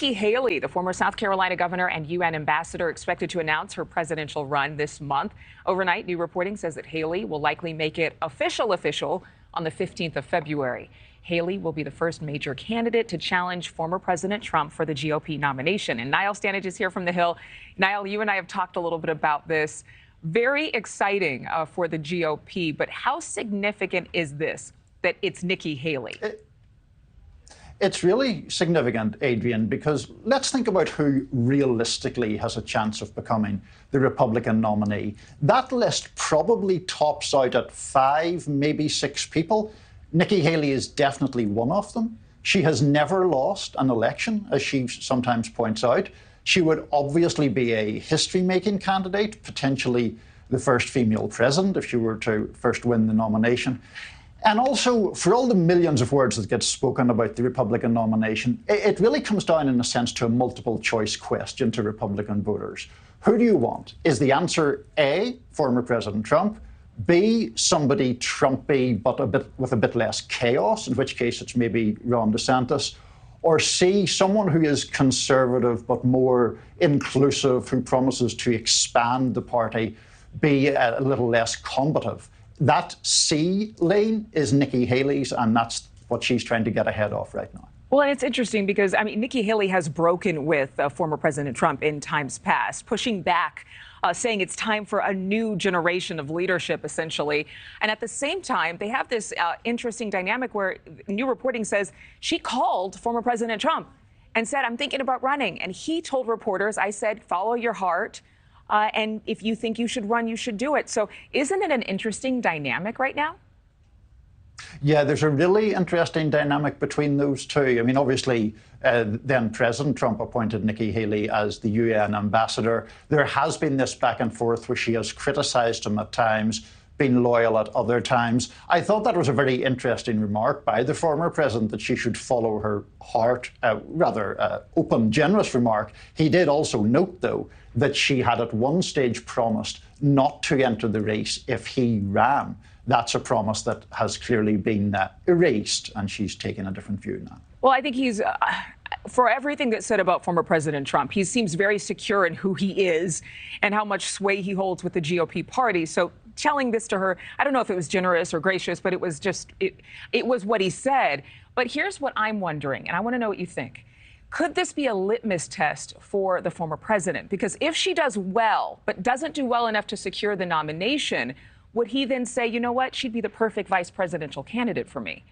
Nikki Haley, the former South Carolina governor and UN ambassador, expected to announce her presidential run this month. Overnight, new reporting says that Haley will likely make it official on the 15th of February. Haley will be the first major candidate to challenge former President Trump for the GOP nomination. And Niall Stanage is here from the Hill. Niall, you and I have talked a little bit about this. Very exciting for the GOP, but how significant is this, that it's Nikki Haley? It's really significant, Adrienne, because let's think about who realistically has a chance of becoming the Republican nominee. That list probably tops out at 5, maybe 6 people. Nikki Haley is definitely one of them. She has never lost an election, as she sometimes points out. She would obviously be a history-making candidate, potentially the first female president if she were to first win the nomination. And also, for all the millions of words that get spoken about the Republican nomination, it really comes down, in a sense, to a multiple-choice question to Republican voters. Who do you want? Is the answer A, former President Trump, B, somebody Trumpy but with a bit less chaos, in which case it's maybe Ron DeSantis, or C, someone who is conservative but more inclusive, who promises to expand the party, be a little less combative? That C lane is Nikki Haley's, and that's what she's trying to get ahead of right now. Well, and it's interesting because, Nikki Haley has broken with former President Trump in times past, pushing back, saying it's time for a new generation of leadership, essentially. And at the same time, they have this interesting dynamic where new reporting says she called former President Trump and said, I'm thinking about running. And he told reporters, I said, follow your heart. And if you think you should run, you should do it. So isn't it an interesting dynamic right now? Yeah, there's a really interesting dynamic between those two. Obviously, then President Trump appointed Nikki Haley as the UN ambassador. There has been this back and forth where she has criticized him at times, been loyal at other times. I thought that was a very interesting remark by the former president, that she should follow her heart, rather open, generous remark. He did also note, though, that she had at one stage promised not to enter the race if he ran. That's a promise that has clearly been erased, and she's taken a different view now. Well, I think he's, for everything that's said about former President Trump, he seems very secure in who he is and how much sway he holds with the GOP party. So telling this to her, I don't know if it was generous or gracious, but it was just, it was what he said. But here's what I'm wondering, and I want to know what you think. Could this be a litmus test for the former president? Because if she does well, but doesn't do well enough to secure the nomination, would he then say, you know what, she'd be the perfect vice presidential candidate for me?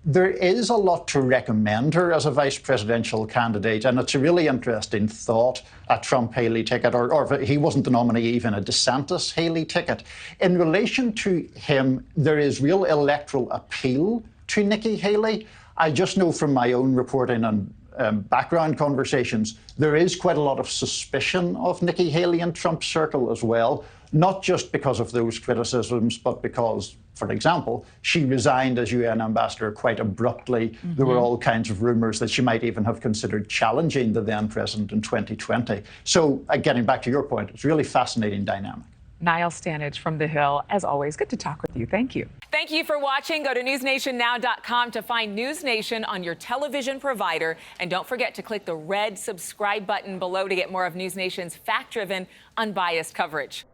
There is a lot to recommend her as a vice presidential candidate, and it's a really interesting thought, a Trump-Haley ticket, or if he wasn't the nominee, even a DeSantis-Haley ticket. In relation to him, there is real electoral appeal to Nikki Haley. I just know from my own reporting and background conversations, there is quite a lot of suspicion of Nikki Haley in Trump's circle as well, not just because of those criticisms, but because, for example, she resigned as UN ambassador quite abruptly. Mm-hmm. There were all kinds of rumors that she might even have considered challenging the then president in 2020. So, getting back to your point, it's a really fascinating dynamic. Niall Stanage from The Hill, as always, good to talk with you. Thank you. Thank you for watching. Go to newsnationnow.com to find NewsNation on your television provider. And don't forget to click the red subscribe button below to get more of NewsNation's fact-driven, unbiased coverage.